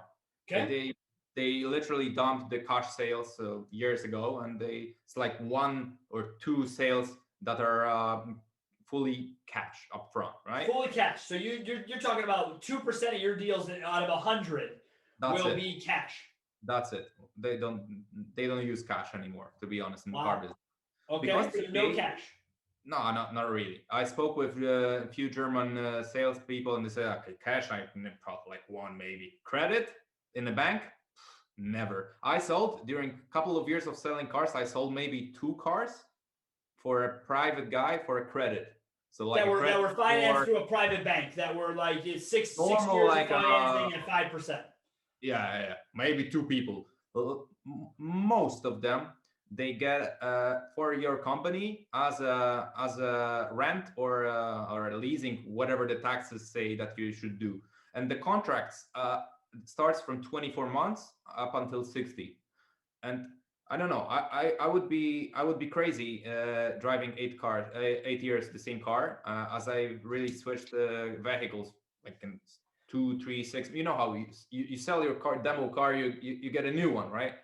Okay. They literally dumped the cash sales years ago, and it's like one or two sales that are fully cash up front, right? Fully cash. So you're talking about 2% of your deals out of 100 That's will it. be cash. That's it. They don't use cash anymore, to be honest, in the car Wow. business. Okay. Because So no cash. no, not really. I spoke with a few German salespeople, and they said, okay, cash, I can probably like one maybe. Credit in the bank, never. I sold during a couple of years of selling cars. I sold maybe 2 cars for a private guy for a credit. So like That were financed for through a private bank that were like six normal years of like financing at 5%. yeah, maybe 2 people. Most of them they get for your company as a rent or a leasing, whatever the taxes say that you should do. And the contracts starts from 24 months up until 60. And I don't know. I would be crazy driving 8 years the same car, as I really switched vehicles like in 2, 3, 6. You know how you sell your car, demo car, you get a new one, right?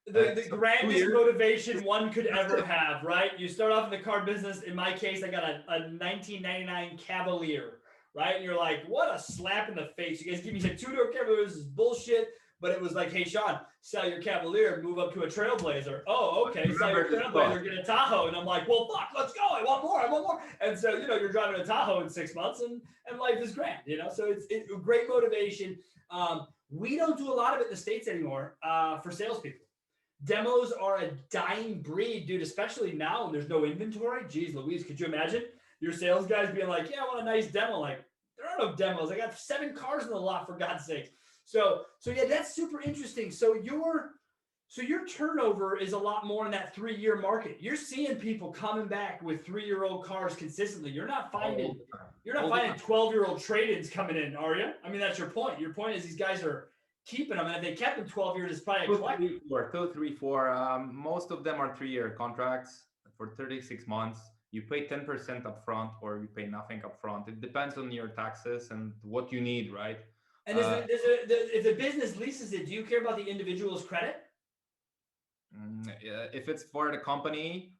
The So two grandest years. motivation one could That's ever it. have, right? You start off in the car business. In my case, I got a 1999 Cavalier, right? And you're like, what a slap in the face. You guys give me a two-door Cavalier. This is bullshit. But it was like, hey, Sean, sell your Cavalier, move up to a Trailblazer. Oh, okay. Sell your Remember this Trailblazer, thought. get a Tahoe. And I'm like, well, fuck, let's go. I want more. I want more. And so, you're driving a Tahoe in 6 months and life is grand, So it's great motivation. We don't do a lot of it in the States anymore for salespeople. Demos are a dying breed, dude, especially now when there's no inventory. Jeez Louise, could you imagine your sales guys being like, yeah, I want a nice demo. Like, there are no demos. I got 7 cars in the lot, for God's sakes. So yeah, that's super interesting. So your turnover is a lot more in that 3-year market. You're seeing people coming back with 3-year-old cars consistently. You're not finding 12-year-old trade-ins coming in, are you? I mean, that's your point. Your point is these guys are keeping them, and if they kept them 12 years, it's probably a collector. 2, 3, 4. Most of them are 3-year contracts for 36 months. You pay 10% up front, or you pay nothing up front. It depends on your taxes and what you need, right? And if the business leases it, do you care about the individual's credit? If it's for the company,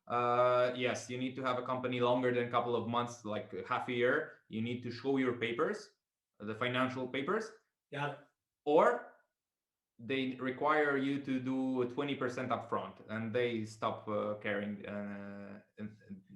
yes, you need to have a company longer than a couple of months, like half a year. You need to show your papers, the financial papers. Got it. Or they require you to do 20% upfront, and they stop caring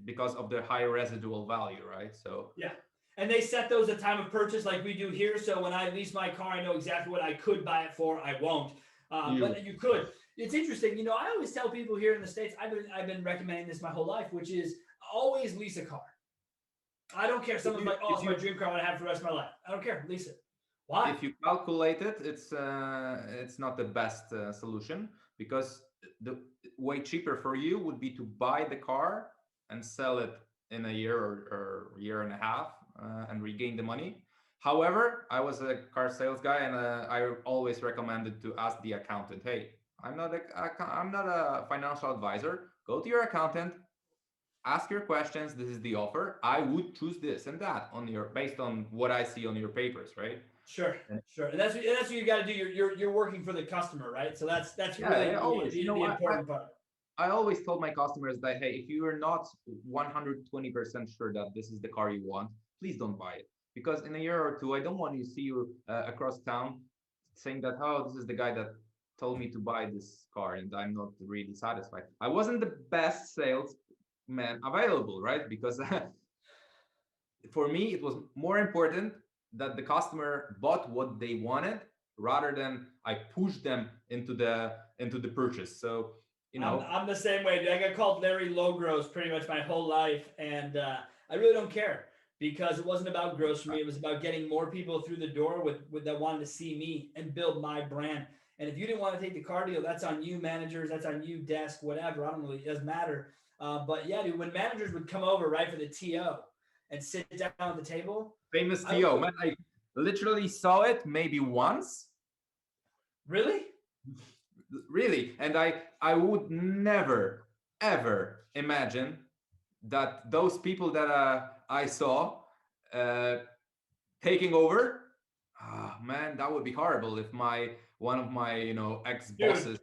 because of the high residual value, right? So yeah, and they set those at time of purchase like we do here. So when I lease my car, I know exactly what I could buy it for. I won't, but you could. It's interesting. I always tell people here in the States, I've been recommending this my whole life, which is always lease a car. I don't care. Someone's like, oh, it's my dream car. I want to have it for the rest of my life. I don't care. Lease it. Why? If you calculate it, it's not the best solution, because the way cheaper for you would be to buy the car and sell it in a year or year and a half and regain the money. However, I was a car sales guy, and I always recommended to ask the accountant, "Hey, I'm not a financial advisor. Go to your accountant, ask your questions. This is the offer. I would choose this and that on your based on what I see on your papers, right?" Sure, And sure, and that's what you got to do. You're working for the customer, right? So that's yeah, really yeah, always. the important part. I always told my customers that, hey, if you are not 120% sure that this is the car you want, please don't buy it. Because in a year or two, I don't want to see you across town saying that, oh, this is the guy that told me to buy this car and I'm not really satisfied. I wasn't the best salesman available, right? Because for me, it was more important that the customer bought what they wanted rather than I pushed them into the purchase. So, you know, I'm the same way, dude. I got called Larry Low Gross pretty much my whole life, and I really don't care because it wasn't about gross for me. It was about getting more people through the door with that wanted to see me and build my brand. And if you didn't want to take the car deal, that's on you, managers. That's on you, desk, whatever. I don't really, it doesn't matter. But yeah, dude, when managers would come over right for the TO and sit down at the table, famous I would TO, man, I literally saw it maybe once, really. really, and I would never ever imagine that those people that I saw uh, taking over. Ah, man, that would be horrible if my one of my ex Dude, bosses.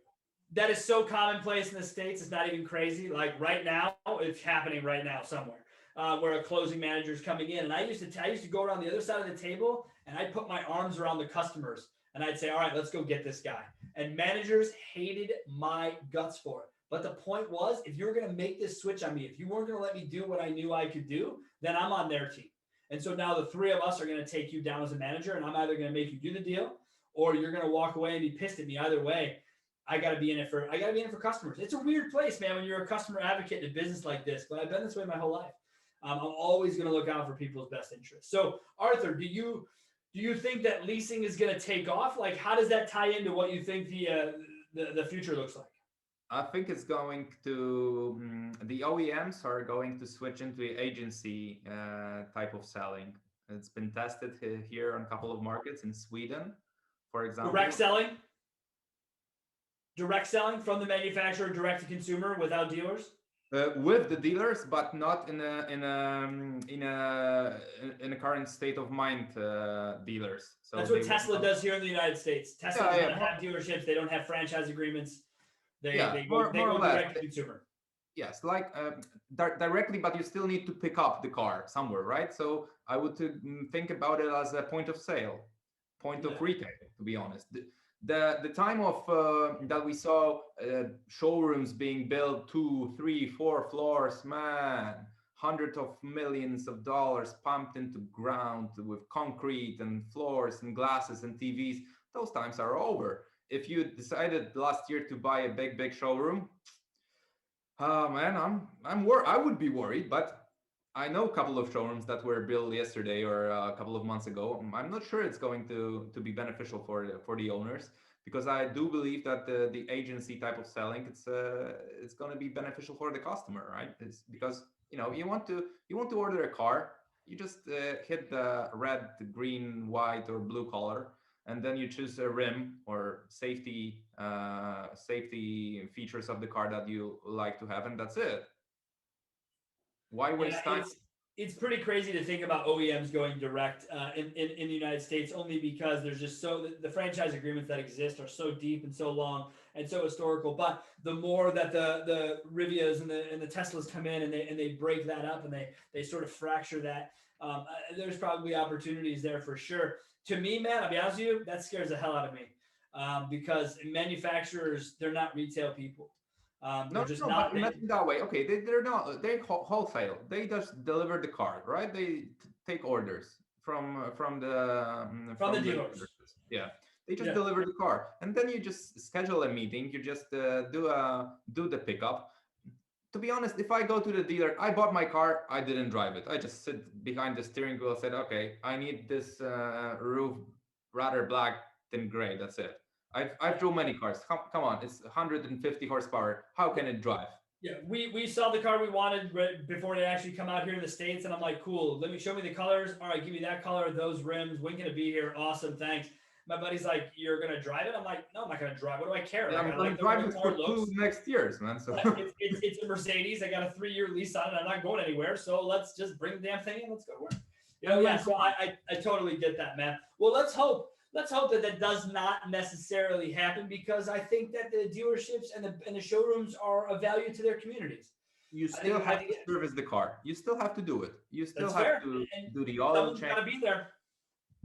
that is so commonplace in the States. It's not even crazy. Like right now, it's happening right now somewhere where a closing manager is coming in. And I used to go around the other side of the table and I'd put my arms around the customers and I'd say, all right, let's go get this guy. And managers hated my guts for it. But the point was, if you were going to make this switch on me, if you weren't going to let me do what I knew I could do, then I'm on their team. And so now the three of us are going to take you down as a manager, and I'm either going to make you do the deal or you're going to walk away and be pissed at me. Either way, I gotta be in it for customers. It's a weird place, man, when you're a customer advocate in a business like this, but I've been this way my whole life. I'm always gonna look out for people's best interests. So Arthur, do you think that leasing is gonna take off? Like how does that tie into what you think the future looks like? I think it's going to the OEMs are going to switch into the agency type of selling. It's been tested here on a couple of markets in Sweden, for Direct example. selling? Direct selling from the manufacturer direct to consumer without dealers? With the dealers, but not in a current state of mind dealers. So That's they what will Tesla not. does here in the United States. Tesla Yeah, does yeah, not have dealerships. They don't have franchise agreements. yeah, They more or go less. direct to consumer. Yes, like directly, but you still need to pick up the car somewhere, right? So I would think about it as a point of sale, point of Yeah. retail. To be honest, the time of that we saw showrooms being built 2, 3, 4 floors, man, hundreds of millions of dollars pumped into ground with concrete and floors and glasses and TVs. Those times are over. If you decided last year to buy a big showroom, man, I would be worried, but I know a couple of showrooms that were built yesterday or a couple of months ago. I'm not sure it's going to be beneficial for the owners because I do believe that the agency type of selling it's going to be beneficial for the customer, right? It's because you want to order a car, you just hit the red, green, white, or blue color, and then you choose a rim or safety features of the car that you like to have, and that's it. Why Yeah, waste time? it's pretty crazy to think about OEMs going direct in the United States only because there's just the franchise agreements that exist are so deep and so long and so historical. But the more that the Rivias and the Teslas come in and they break that up and they sort of fracture that, there's probably opportunities there for sure. To me, man, I'll be honest with you, that scares the hell out of me because manufacturers they're not retail people. No, They're no, just no, but not. imagine that way. Okay, they're not they wholesale. They just deliver the car, right? They take orders From the from the dealers. dealers. Yeah, they just Yeah. deliver the car, and then you just schedule a meeting. You just do the pickup. To be honest, if I go to the dealer, I bought my car, I didn't drive it. I just sit behind the steering wheel, said, okay, I need this roof rather black than gray. That's it. I've drove many cars. Come on, it's 150 horsepower. How can it drive? Yeah, we saw the car we wanted right before they actually come out here to the States, and I'm like, cool. Let me show me the colors. All right, give me that color, those rims. When can it be here? Awesome, thanks. My buddy's like, you're gonna drive it. I'm like, no, I'm not gonna drive. What do I care? Yeah, Like, I'm I gonna like the way drive the it car for two looks. next years, man. So It's a Mercedes. I got a 3-year lease on it. I'm not going anywhere. So let's just bring the damn thing in. Let's go to work. and Yeah. man, So come on. I totally get that, man. Well, let's hope that that does not necessarily happen because I think that the dealerships and the showrooms are of value to their communities. You I still think I have think to service the car. You still have to do it. You still that's have fair, to and do the oil someone's change. got to be there.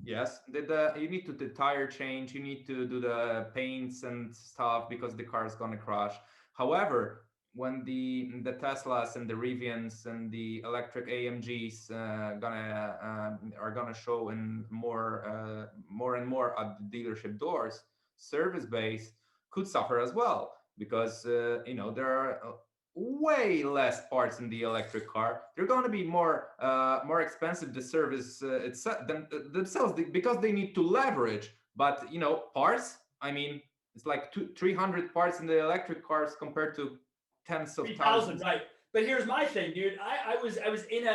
Yes, you need to the tire change. You need to do the paints and stuff because the car is gonna crash. However, when the Teslas and the Rivians and the electric AMGs gonna are gonna show in more and more at the dealership doors, service base could suffer as well because there are way less parts in the electric car. They're going to be more expensive to service themselves because they need to leverage. But parts. I mean, it's like 300 parts in the electric cars compared to tens of 3,000, thousands. right? But here's my thing, dude. I was in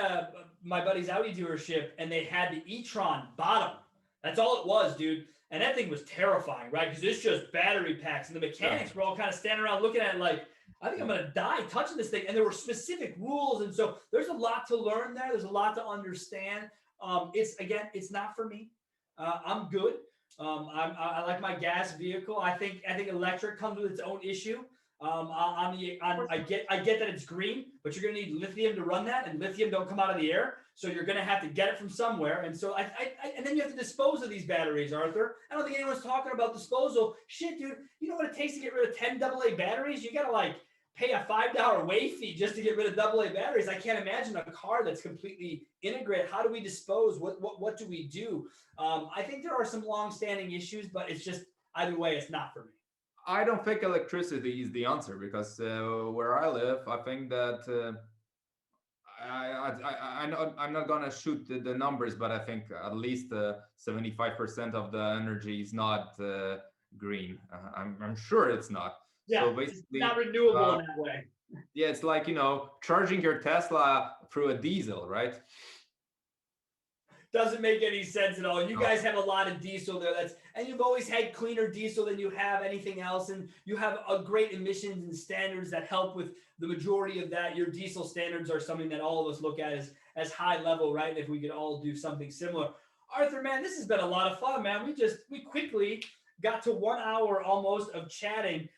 my buddy's Audi dealership, and they had the e-tron bottom. That's all it was, dude. And that thing was terrifying, right? Because it's just battery packs, and the Yeah. mechanics were all kind of standing around looking at it like, I think I'm gonna die touching this thing. And there were specific rules, and so there's a lot to learn there. There's a lot to understand. It's not for me. I'm good. I like my gas vehicle. I think electric comes with its own issue. I get that it's green, but you're gonna need lithium to run that, and lithium don't come out of the air, so you're gonna have to get it from somewhere. And so and then you have to dispose of these batteries, Arthur. I don't think anyone's talking about disposal. Shit, dude, you know what it takes to get rid of 10 AA batteries? You gotta like pay a $5 way fee just to get rid of AA batteries. I can't imagine a car that's completely integrated. How do we dispose? What do we do? I think there are some long-standing issues, but it's just either way, it's not for me. I don't think electricity is the answer because where I live, I think that I'm not gonna shoot the numbers, but I think at least 75% of the energy is not green. I'm sure it's not. Yeah, So it's not basically, renewable uh, in that way. yeah, it's like charging your Tesla through a diesel, right? Doesn't make any sense at all. You No. guys have a lot of diesel there. And you've always had cleaner diesel than you have anything else, and you have a great emissions and standards that help with the majority of that. Your diesel standards are something that all of us look at as high level, right? And if we could all do something similar. Arthur, man, this has been a lot of fun, man. We quickly got to 1 hour almost of chatting.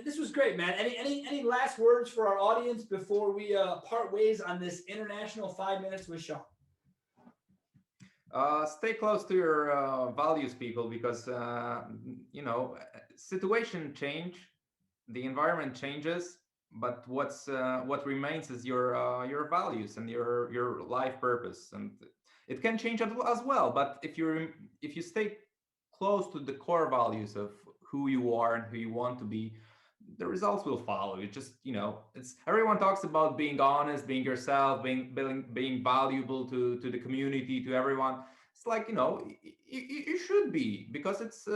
This was great, man. Any last words for our audience before we part ways on this international 5 minutes with Sean? Stay close to your values, people, because situation change, the environment changes, but what remains is your values and your life purpose, and it can change as well. But if you stay close to the core values of who you are and who you want to be, the results will follow. It just it's everyone talks about being honest, being yourself, being valuable to the community, to everyone. It's like you should be, because it's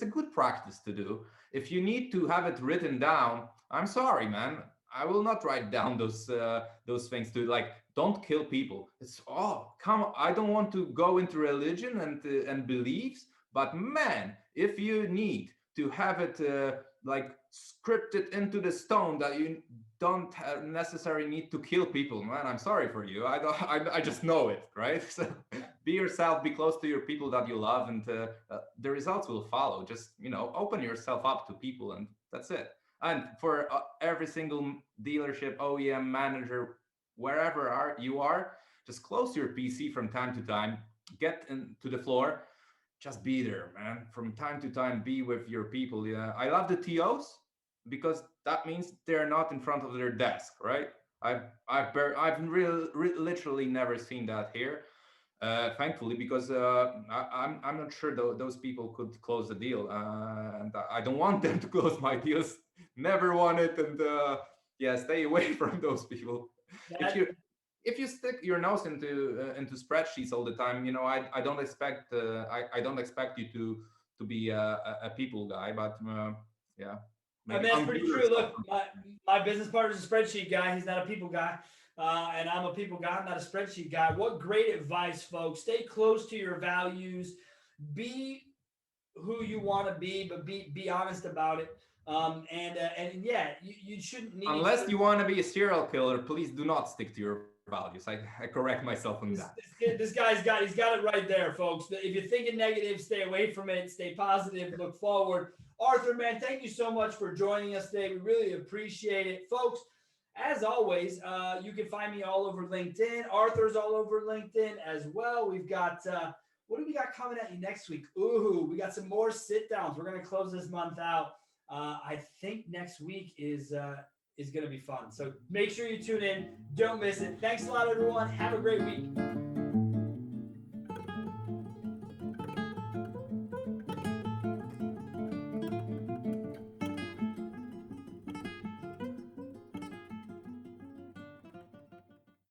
a good practice to do. If you need to have it written down, I'm sorry, man, I will not write down those things to, like, don't kill people. It's, oh, come on, I don't want to go into religion and beliefs, but man, if you need to have it like scripted into the stone that you don't necessarily need to kill people, man, I'm sorry for you. I don't. I just know it, right? So be yourself, be close to your people that you love, and the results will follow. Just open yourself up to people, and that's it. And for every single dealership, OEM manager, wherever you are, just close your PC from time to time. Get into the floor, just be there, man. From time to time, be with your people. Yeah, I love the TOs because that means they're not in front of their desk, right? I've literally never seen that here, thankfully, because I'm not sure those people could close the deal, and I don't want them to close my deals. Never want it, and yeah, stay away from those people. If That you if you stick your nose into spreadsheets all the time, I don't expect I don't expect you to be a people guy, but yeah. I mean, Maybe that's pretty computer true. stuff. Look, my business partner's a spreadsheet guy. He's not a people guy. And I'm a people guy. I'm not a spreadsheet guy. What great advice, folks. Stay close to your values. Be who you want to be, but be honest about it. And yeah, you shouldn't need Unless you want to be a serial killer, please do not stick to your values. I correct myself on this, that. this guy's got he's got it right there, folks. If you're thinking negative, stay away from it. Stay positive. Look forward. Artur, man, thank you so much for joining us today. We really appreciate it, folks. As always, you can find me all over LinkedIn. Arthur's all over LinkedIn as well. We've got what do we got coming at you next week? Ooh, we got some more sit downs. We're gonna close this month out. I think next week is going to be fun. So make sure you tune in. Don't miss it. Thanks a lot, everyone. Have a great week.